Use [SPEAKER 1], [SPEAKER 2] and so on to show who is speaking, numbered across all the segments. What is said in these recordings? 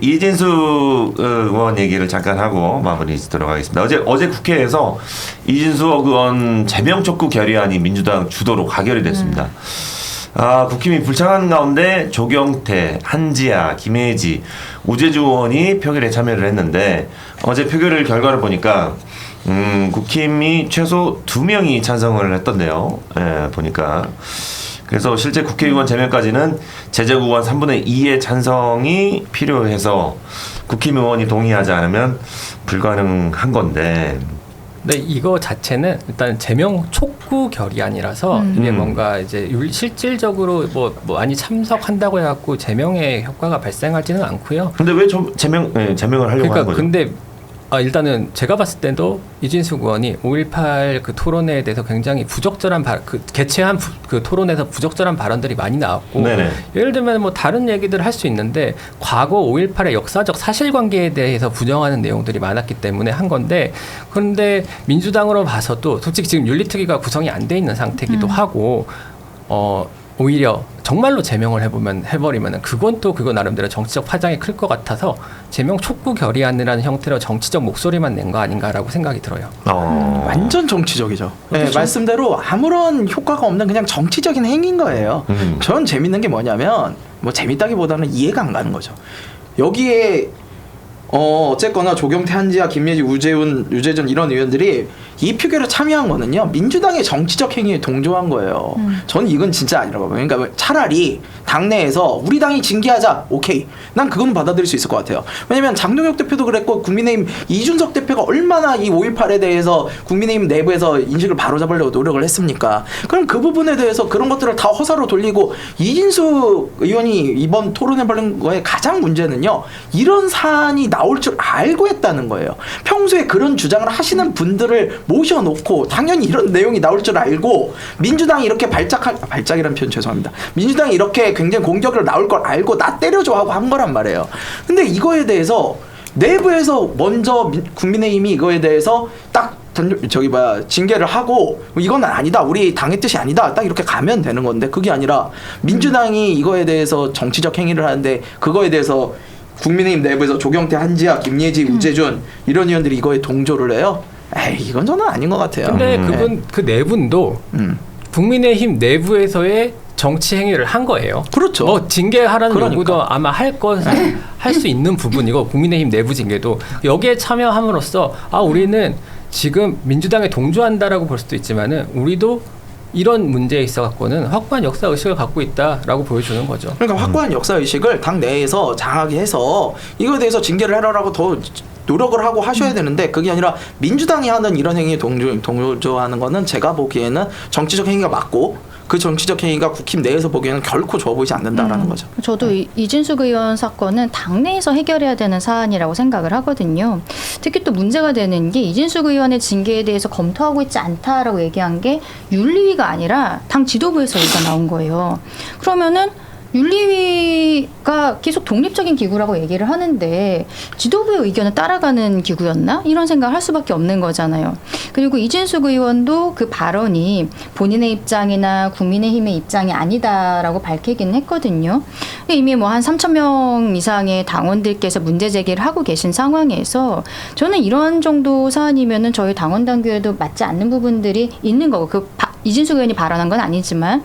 [SPEAKER 1] 이진수 의원 얘기를 잠깐 하고 마무리 짓도록 하겠습니다. 어제 국회에서 이진수 의원 제명 촉구 결의안이 민주당 주도로 가결이 됐습니다. 국힘이 불창한 가운데 조경태, 한지아, 김혜지, 우재주 의원이 표결에 참여를 했는데 어제 표결 결과를 보니까 국힘이 최소 2명이 찬성을 했던데요. 보니까. 그래서 실제 국회의원 제명까지는 제적의원 3분의 2의 찬성이 필요해서 국힘 의원이 동의하지 않으면 불가능한 건데.
[SPEAKER 2] 네, 이거 자체는 일단 제명 촉구 결의안이라서 이게 뭔가 이제 실질적으로 뭐 많이 참석한다고 해갖고 제명의 효과가 발생하지는 않고요.
[SPEAKER 1] 근데 왜 제명을 하려고 하는 거죠?
[SPEAKER 2] 근데 일단은 제가 봤을 때도 이진숙 의원이 5.18 그 토론회에 대해서 굉장히 부적절한 개최한 그 토론에서 부적절한 발언들이 많이 나왔고
[SPEAKER 1] 네네.
[SPEAKER 2] 예를 들면 뭐 다른 얘기들을 할 수 있는데 과거 5.18의 역사적 사실관계에 대해서 부정하는 내용들이 많았기 때문에 한 건데 그런데 민주당으로 봐서도 솔직히 지금 윤리특위가 구성이 안 돼 있는 상태이기도 하고 오히려 정말로 제명을 해버리면 그건 또 그거 나름대로 정치적 파장이 클 것 같아서 제명 촉구 결의안이라는 형태로 정치적 목소리만 낸 거 아닌가라고 생각이 들어요.
[SPEAKER 3] 완전 정치적이죠.
[SPEAKER 2] 그렇죠?
[SPEAKER 3] 네, 말씀대로 아무런 효과가 없는 그냥 정치적인 행위인 거예요. 전 재밌는 게 뭐냐면 뭐 재밌다기보다는 이해가 안 가는 거죠. 여기에 어쨌거나 조경태, 한지아, 김예지, 유재준 이런 의원들이 이 표결에 참여한 거는요 민주당의 정치적 행위에 동조한 거예요. 저는 이건 진짜 아니라고 봐요. 그러니까 차라리 당내에서 우리 당이 징계하자, 오케이, 난 그건 받아들일 수 있을 것 같아요. 왜냐면 장동혁 대표도 그랬고 국민의힘 이준석 대표가 얼마나 이 5.18에 대해서 국민의힘 내부에서 인식을 바로잡으려고 노력을 했습니까? 그럼 그 부분에 대해서 그런 것들을 다 허사로 돌리고 이진수 의원이 이번 토론회 벌인 거에 가장 문제는요 이런 사안이 나올 줄 알고 했다는 거예요. 평소에 그런 주장을 하시는 분들을 모셔놓고 당연히 이런 내용이 나올 줄 알고 민주당이 이렇게 발작이라는 표현 죄송합니다. 민주당이 이렇게 굉장히 공격으로 나올 걸 알고 나 때려줘 하고 한 거란 말이에요. 근데 이거에 대해서 내부에서 먼저 국민의힘이 이거에 대해서 딱 징계를 하고 이건 아니다, 우리 당의 뜻이 아니다, 딱 이렇게 가면 되는 건데 그게 아니라 민주당이 이거에 대해서 정치적 행위를 하는데 그거에 대해서 국민의힘 내부에서 조경태, 한지아, 김예지, 우재준 이런 의원들이 이거에 동조를 해요. 에이, 이건 저는 아닌 것 같아요.
[SPEAKER 2] 근데 그 네 분도 국민의힘 내부에서의 정치 행위를 한 거예요.
[SPEAKER 3] 그렇죠.
[SPEAKER 2] 뭐 징계하라는
[SPEAKER 3] 그러니까.
[SPEAKER 2] 요구도 아마 할 수 있는 부분이고 국민의힘 내부 징계도 여기에 참여함으로써 우리는 지금 민주당에 동조한다라고 볼 수도 있지만은 우리도 이런 문제에 있어 갖고는 확고한 역사 의식을 갖고 있다라고 보여주는 거죠.
[SPEAKER 3] 그러니까 확고한 역사 의식을 당 내에서 장하게 해서 이거에 대해서 징계를 해라라고 더 노력을 하고 하셔야 되는데 그게 아니라 민주당이 하는 이런 행위에 동조하는 거는 제가 보기에는 정치적 행위가 맞고 그 정치적 행위가 국힘 내에서 보기에는 결코 좋아 보이지 않는다라는 거죠.
[SPEAKER 4] 저도 이진숙 의원 사건은 당내에서 해결해야 되는 사안이라고 생각을 하거든요. 특히 또 문제가 되는 게 이진숙 의원의 징계에 대해서 검토하고 있지 않다라고 얘기한 게 윤리위가 아니라 당 지도부에서 얘기가 나온 거예요. 그러면은 윤리위가 계속 독립적인 기구라고 얘기를 하는데 지도부의 의견을 따라가는 기구였나? 이런 생각을 할 수밖에 없는 거잖아요. 그리고 이진숙 의원도 그 발언이 본인의 입장이나 국민의힘의 입장이 아니다라고 밝히긴 했거든요. 이미 뭐 한 3,000명 이상의 당원들께서 문제 제기를 하고 계신 상황에서 저는 이런 정도 사안이면은 저희 당원 당규에도 맞지 않는 부분들이 있는 거고 이진숙 의원이 발언한 건 아니지만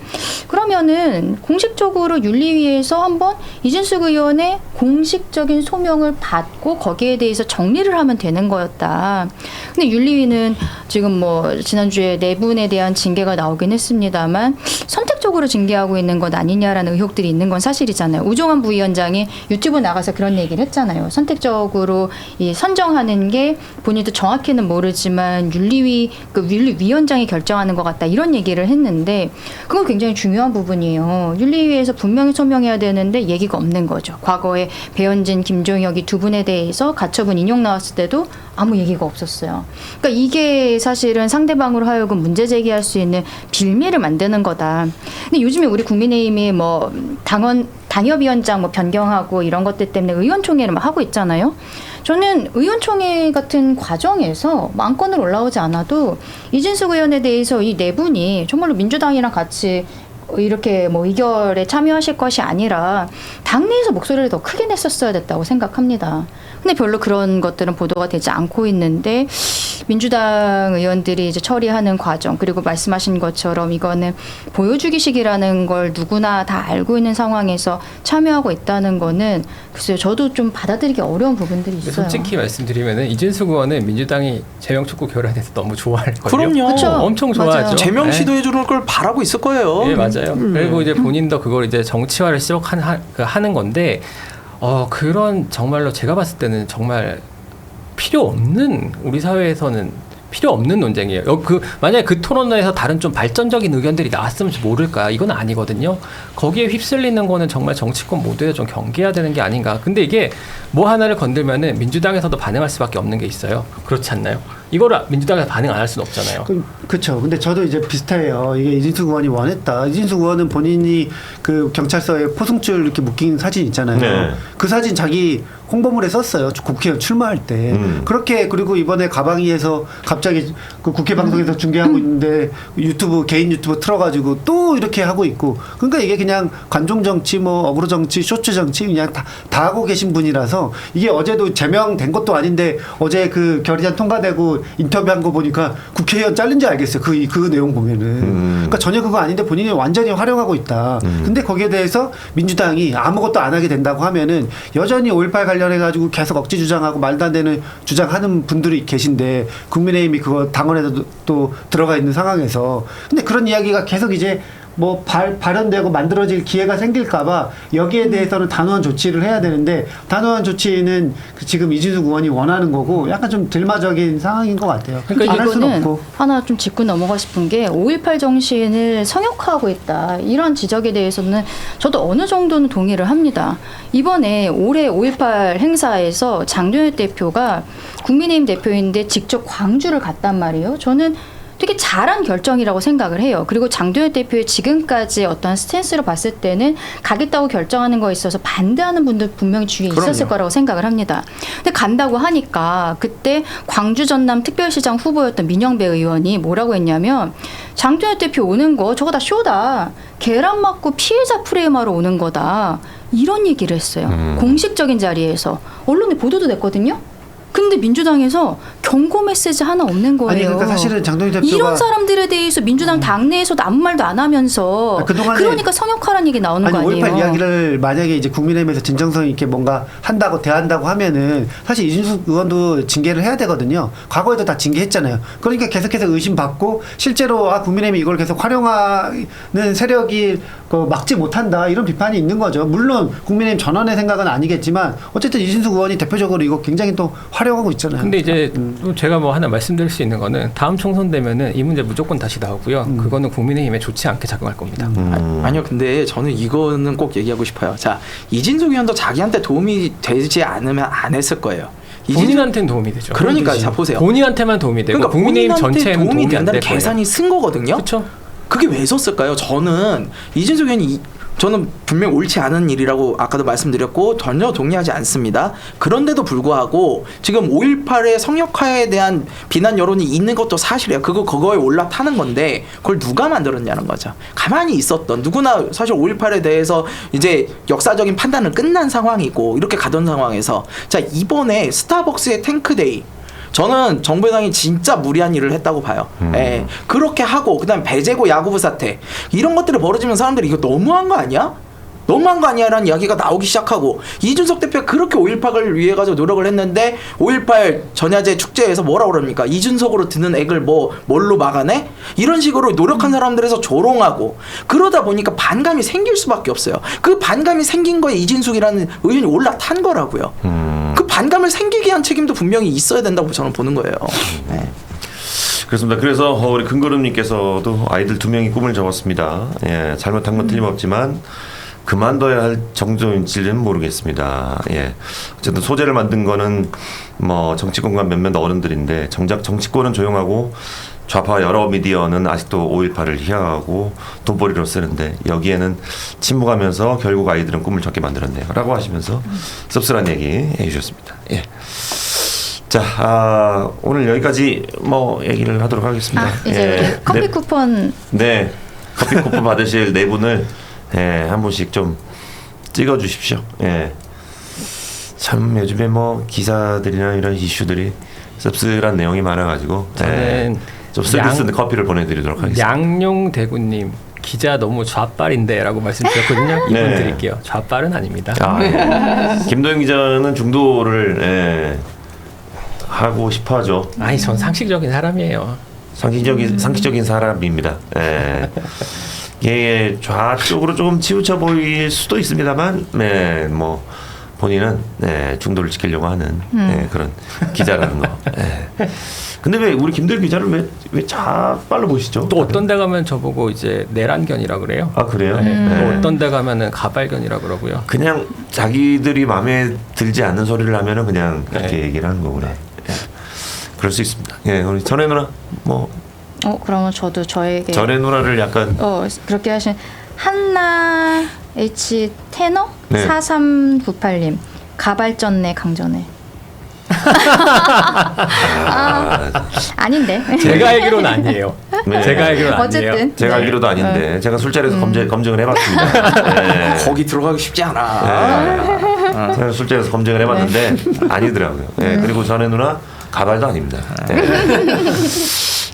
[SPEAKER 4] 그러면은 공식적으로 윤리위에서 한번 이진숙 의원의 공식적인 소명을 받고 거기에 대해서 정리를 하면 되는 거였다. 근데 윤리위는 지금 뭐 지난주에 네 분에 대한 징계가 나오긴 했습니다만 선택적으로 징계하고 있는 것 아니냐라는 의혹들이 있는 건 사실이잖아요. 우종환 부위원장이 유튜브 나가서 그런 얘기를 했잖아요. 선택적으로 선정하는 게 본인도 정확히는 모르지만 윤리위원장이 결정하는 것 같다. 이런 얘기를 했는데 그건 굉장히 중요한 부분이에요. 윤리위에서 분명히 소명해야 되는데 얘기가 없는 거죠. 과거에 배현진, 김종혁이 두 분에 대해서 가처분 인용 나왔을 때도 아무 얘기가 없었어요. 그러니까 이게 사실은 상대방으로 하여금 문제 제기할 수 있는 빌미를 만드는 거다. 근데 요즘에 우리 국민의힘이 뭐 당협위원장 뭐 변경하고 이런 것들 때문에 의원총회를 막 하고 있잖아요. 저는 의원총회 같은 과정에서 안건을 올라오지 않아도 이진숙 의원에 대해서 이 네 분이 정말로 민주당이랑 같이 이렇게 뭐 의결에 참여하실 것이 아니라 당내에서 목소리를 더 크게 냈었어야 됐다고 생각합니다. 근데 별로 그런 것들은 보도가 되지 않고 있는데 민주당 의원들이 이제 처리하는 과정 그리고 말씀하신 것처럼 이거는 보여주기식이라는 걸 누구나 다 알고 있는 상황에서 참여하고 있다는 거는 글쎄요 저도 좀 받아들이기 어려운 부분들이 있어요.
[SPEAKER 2] 솔직히 말씀드리면은 이진숙 의원은 민주당이 제명 촉구 결연해서 너무 좋아할 거예요.
[SPEAKER 3] 그럼요.
[SPEAKER 4] 그쵸?
[SPEAKER 2] 엄청 좋아하죠.
[SPEAKER 4] 맞아요.
[SPEAKER 3] 제명
[SPEAKER 2] 네.
[SPEAKER 3] 시도해 주는 걸 바라고 있을 거예요.
[SPEAKER 2] 예, 맞아요. 그리고 이제 본인도 그걸 이제 정치화를 하는 건데, 그런 정말로 제가 봤을 때는 정말 필요 없는 우리 사회에서는 필요 없는 논쟁이에요. 만약에 그 토론회에서 다른 좀 발전적인 의견들이 나왔으면 모를까? 이건 아니거든요. 거기에 휩쓸리는 거는 정말 정치권 모두에 좀 경계해야 되는 게 아닌가. 근데 이게 뭐 하나를 건들면은 민주당에서도 반응할 수밖에 없는 게 있어요. 그렇지 않나요? 이거를 민주당에서 반응 안 할 수는 없잖아요.
[SPEAKER 5] 그렇죠. 근데 저도 이제 비슷해요. 이게 이진숙 의원이 원했다. 이진숙 의원은 본인이 그 경찰서에 포승줄 이렇게 묶인 사진 있잖아요.
[SPEAKER 1] 네.
[SPEAKER 5] 그 사진 자기 홍보물에 썼어요. 국회의원 출마할 때. 그렇게 그리고 이번에 가방위에서 갑자기 그 국회 방송에서 중계하고 있는데 개인 유튜브 틀어가지고 또 이렇게 하고 있고. 그러니까 이게 그냥 관종 정치, 뭐 어그로 정치, 쇼츠 정치 그냥 다 하고 계신 분이라서 이게 어제도 제명된 것도 아닌데 어제 그 결의안 통과되고 인터뷰한 거 보니까 국회의원 잘린지 알겠어요. 그 내용 보면은. 그러니까 전혀 그거 아닌데 본인이 완전히 활용하고 있다. 근데 거기에 대해서 민주당이 아무것도 안 하게 된다고 하면은 여전히 5.18 관련해가지고 계속 억지 주장하고 말도 안 되는 주장하는 분들이 계신데 국민의힘이 그거 당원에도 또 들어가 있는 상황에서 근데 그런 이야기가 계속 이제 뭐 발현되고 만들어질 기회가 생길까봐 여기에 대해서는 단호한 조치를 해야 되는데 단호한 조치는 지금 이진숙 의원이 원하는 거고 약간 좀 들마적인 상황인 것 같아요.
[SPEAKER 4] 그러니까
[SPEAKER 5] 안 할 수는
[SPEAKER 4] 이거는
[SPEAKER 5] 없고.
[SPEAKER 4] 하나 좀 짚고 넘어가 싶은 게 5.18 정신을 성역화하고 있다. 이런 지적에 대해서는 저도 어느 정도는 동의를 합니다. 이번에 올해 5.18 행사에서 장동혁 대표가 국민의힘 대표인데 직접 광주를 갔단 말이에요. 저는 되게 잘한 결정이라고 생각을 해요. 그리고 장동혁 대표의 지금까지 어떤 스탠스로 봤을 때는 가겠다고 결정하는 거에 있어서 반대하는 분들 분명히 주위에 있었을 거라고 생각을 합니다. 근데 간다고 하니까 그때 광주 전남 특별시장 후보였던 민영배 의원이 뭐라고 했냐면 장동혁 대표 오는 거 저거 다 쇼다. 계란 맞고 피해자 프레임하러 오는 거다. 이런 얘기를 했어요. 공식적인 자리에서. 언론에 보도도 됐거든요. 근데 민주당에서 경고 메시지 하나 없는 거예요.
[SPEAKER 5] 아니 그러니까 사실은 장동희 대표가
[SPEAKER 4] 이런 사람들에 대해서 민주당 당내에서도 아무 말도 안 하면서 그러니까 성역화라는 얘기 나오는 거 아니에요.
[SPEAKER 5] 5.18 이야기를 만약에 이제 국민의힘에서 진정성 있게 뭔가 대한다고 하면은 사실 이준숙 의원도 징계를 해야 되거든요. 과거에도 다 징계했잖아요. 그러니까 계속해서 의심받고 실제로 국민의힘이 이걸 계속 활용하는 세력이 막지 못한다 이런 비판이 있는 거죠. 물론 국민의힘 전원의 생각은 아니겠지만 어쨌든 이준숙 의원이 대표적으로 이거 굉장히 또 활용하고 있잖아요.
[SPEAKER 2] 근데 이제 제가 뭐 하나 말씀드릴 수 있는 거는 다음 총선 되면은 이 문제 무조건 다시 나오고요. 그거는 국민의힘에 좋지 않게 작용할 겁니다.
[SPEAKER 3] 아니요, 근데 저는 이거는 꼭 얘기하고 싶어요. 자, 이진숙 의원도 자기한테 도움이 되지 않으면 안 했을 거예요.
[SPEAKER 2] 본인한테는 도움이 되죠.
[SPEAKER 3] 그러니까 자 보세요.
[SPEAKER 2] 본인한테만 도움이 되고
[SPEAKER 3] 그러니까
[SPEAKER 2] 국민의힘 전체에는 도움이 안
[SPEAKER 3] 된다는
[SPEAKER 2] 될 거예요.
[SPEAKER 3] 계산이 쓴 거거든요.
[SPEAKER 2] 그렇죠.
[SPEAKER 3] 그게 왜 썼을까요? 저는 이진숙 의원이 저는 분명 옳지 않은 일이라고 아까도 말씀드렸고 전혀 동의하지 않습니다. 그런데도 불구하고 지금 5.18의 성역화에 대한 비난 여론이 있는 것도 사실이에요. 그거에 올라타는 건데 그걸 누가 만들었냐는 거죠. 가만히 있었던 누구나 사실 5.18에 대해서 이제 역사적인 판단은 끝난 상황이고 이렇게 가던 상황에서 자 이번에 스타벅스의 탱크데이 저는 정부 여당이 진짜 무리한 일을 했다고 봐요. 예. 그렇게 하고 그다음 배제고 야구부 사태 이런 것들을 벌어지면 사람들이 이거 너무한 거 아니야? 너무한 거 아니야? 라는 이야기가 나오기 시작하고 이준석 대표가 그렇게 5.18을 위해 가지고 노력을 했는데 5.18 전야제 축제에서 뭐라 그럽니까? 이준석으로 드는 액을 뭘로 막아내? 이런 식으로 노력한 사람들에서 조롱하고 그러다 보니까 반감이 생길 수밖에 없어요. 그 반감이 생긴 거에 이진숙이라는 의원이 올라탄 거라고요. 그 반감을 생기게 한 책임도 분명히 있어야 된다고 저는 보는 거예요. 네.
[SPEAKER 1] 그렇습니다. 그래서 우리 금그룹님께서도 아이들 2명이 꿈을 접었습니다. 예, 잘못한 건 틀림없지만 그만둬야 할 정도인지는 모르겠습니다. 예. 어쨌든 소재를 만든 거는 뭐 정치권과 몇몇 어른들인데 정작 정치권은 조용하고 좌파 여러 미디어는 아직도 5.18을 희화하고 돈벌이로 쓰는데 여기에는 침묵하면서 결국 아이들은 꿈을 접게 만들었네요. 라고 하시면서 씁쓸한 얘기 해주셨습니다. 예. 자, 오늘 여기까지 뭐 얘기를 하도록 하겠습니다.
[SPEAKER 4] 이제 우리 커피
[SPEAKER 1] 네.
[SPEAKER 4] 쿠폰
[SPEAKER 1] 네. 커피 쿠폰 받으실 네 분을 한 분씩 좀 찍어 주십시오. 참 요즘에 뭐 기사들이나 이런 이슈들이 씁쓸한 내용이 많아가지고
[SPEAKER 2] 저는
[SPEAKER 1] 좀 쓰는 커피를 보내드리도록 하겠습니다.
[SPEAKER 2] 양용대구님 기자 너무 좌빨인데라고 말씀드렸거든요. 이분
[SPEAKER 1] 네.
[SPEAKER 2] 드릴게요. 좌빨은 아닙니다.
[SPEAKER 1] 김도영 기자는 중도를 하고 싶어하죠.
[SPEAKER 2] 아니 전 상식적인 사람이에요.
[SPEAKER 1] 상식적인 사람입니다. 예, 좌쪽으로 조금 치우쳐 보일 수도 있습니다만, 뭐 본인은 중도를 지키려고 하는 그런 기자라는 거. 근데 왜 우리 김도영 기자를 왜 좌빨로 보시죠?
[SPEAKER 2] 또 어떤 데 가면 저보고 이제 내란견이라 그래요.
[SPEAKER 1] 아 그래요?
[SPEAKER 2] 또 어떤 데 가면은 가발견이라 그러고요.
[SPEAKER 1] 그냥 자기들이 마음에 들지 않는 소리를 하면은 그냥 그렇게 얘기를 하는 거구나. 그럴 수 있습니다. 우리 전혜 누나 뭐.
[SPEAKER 4] 그러면 저도 저에게
[SPEAKER 1] 전혜 누나를 약간
[SPEAKER 4] 그렇게 하신 한나 H 테너
[SPEAKER 1] 네.
[SPEAKER 4] 4398님 가발전네 강전네. 아닌데.
[SPEAKER 2] 제가 알기로는 아니에요.
[SPEAKER 1] 네.
[SPEAKER 2] 제가 알기로는
[SPEAKER 4] 어쨌든.
[SPEAKER 2] 아니에요.
[SPEAKER 1] 제가
[SPEAKER 4] 네.
[SPEAKER 1] 알기로도 아닌데 제가 술자리에서 검증을 해봤습니다.
[SPEAKER 3] 거기 들어가기 쉽지 않아.
[SPEAKER 1] 제가 술자리에서 검증을 해봤는데 아니더라고요. 그리고 전혜 누나 가발도 아닙니다.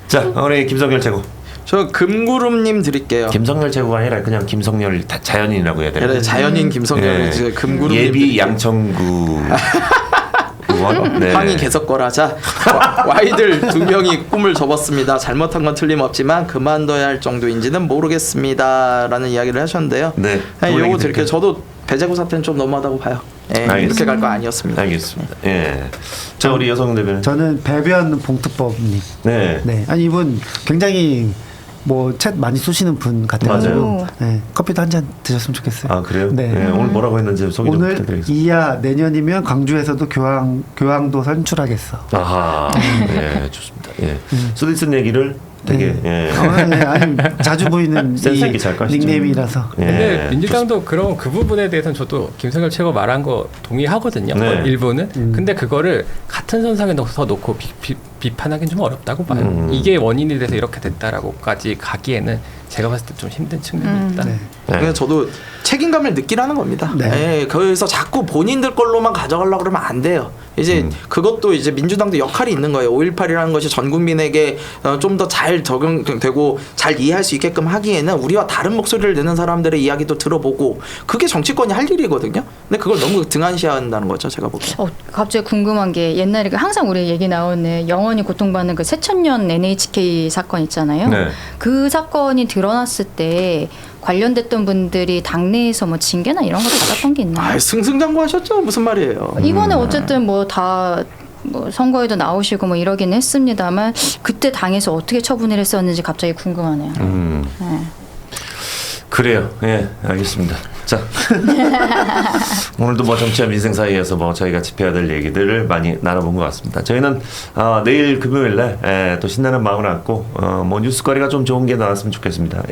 [SPEAKER 1] 자, 우리 김성열 최고.
[SPEAKER 3] 저 금구름님 드릴게요.
[SPEAKER 1] 김성열 최고가 아니라 그냥 김성열 자연인이라고 해야 되나?
[SPEAKER 3] 그래, 자연인 김성열 이제 금구름님
[SPEAKER 1] 예비
[SPEAKER 3] 드릴게요.
[SPEAKER 1] 양천구 의원.
[SPEAKER 3] 황이 계속거라자 와이들 2명이 꿈을 접었습니다. 잘못한 건 틀림없지만 그만둬야 할 정도인지는 모르겠습니다라는 이야기를 하셨는데요.
[SPEAKER 1] 네.
[SPEAKER 3] 요거 드릴게요. 저도 배재구 사태는 좀 너무하다고 봐요. 이렇게 갈 거 아니었습니다.
[SPEAKER 1] 알겠습니다. 자, 우리 여성 대변인.
[SPEAKER 5] 저는 배변 봉투법님.
[SPEAKER 1] 네.
[SPEAKER 5] 아니 이분 굉장히 뭐 챗 많이 쏘시는 분 같아가지고
[SPEAKER 4] 맞아요.
[SPEAKER 5] 커피도 한 잔 드셨으면 좋겠어요.
[SPEAKER 1] 아 그래요?
[SPEAKER 5] 네.
[SPEAKER 1] 오늘 뭐라고 했는지 소개 좀
[SPEAKER 5] 오늘
[SPEAKER 1] 부탁드리겠습니다.
[SPEAKER 5] 이하 내년이면 광주에서도 교황도 선출하겠어.
[SPEAKER 1] 아하. 네, 좋습니다. 쓰디쓴 얘기를 되게
[SPEAKER 5] 아니 자주 보이는
[SPEAKER 1] 센스 있게 잘 까시죠.
[SPEAKER 5] 닉네임이라서.
[SPEAKER 2] 근데 민주당도 그런 그 부분에 대해서는 저도 김성열 최고 말한 거 동의하거든요.
[SPEAKER 1] 네.
[SPEAKER 2] 일부는. 근데 그거를 같은 선상에 넣어서 놓고 비판하기는 좀 어렵다고 봐요. 이게 원인이 돼서 이렇게 됐다라고까지 가기에는 제가 봤을 때 좀 힘든 측면이 있다.
[SPEAKER 3] 그냥 저도 책임감을 느끼라는 겁니다.
[SPEAKER 5] 네.
[SPEAKER 3] 그래서 자꾸 본인들 걸로만 가져가려고 그러면 안 돼요. 이제 그것도 이제 민주당도 역할이 있는 거예요. 5.18이라는 것이 전 국민에게 좀 더 잘 적용되고 잘 이해할 수 있게끔 하기에는 우리와 다른 목소리를 내는 사람들의 이야기도 들어보고 그게 정치권이 할 일이거든요. 근데 그걸 너무 등한시한다는 거죠. 제가 보기에.
[SPEAKER 4] 갑자기 궁금한 게 옛날에 항상 우리 얘기 나오는 영원히 고통받는 그 새천년 NHK 사건 있잖아요.
[SPEAKER 1] 네.
[SPEAKER 4] 그 사건이 드러났을 때 관련됐던 분들이 당내에서 뭐 징계나 이런 거 받았던 게 있나요?
[SPEAKER 3] 승승장구하셨죠. 무슨 말이에요.
[SPEAKER 4] 이번에 어쨌든 뭐 다 뭐 선거에도 나오시고 뭐 이러긴 했습니다만 그때 당에서 어떻게 처분을 했었는지 갑자기 궁금하네요.
[SPEAKER 1] 그래요. 알겠습니다. 자, 오늘도 뭐 정치와 민생 사이에서 뭐 저희가 짚어야 될 얘기들을 많이 나눠본 것 같습니다. 저희는 내일 금요일에 또 신나는 마음을 안고 뭐 뉴스거리가 좀 좋은 게 나왔으면 좋겠습니다.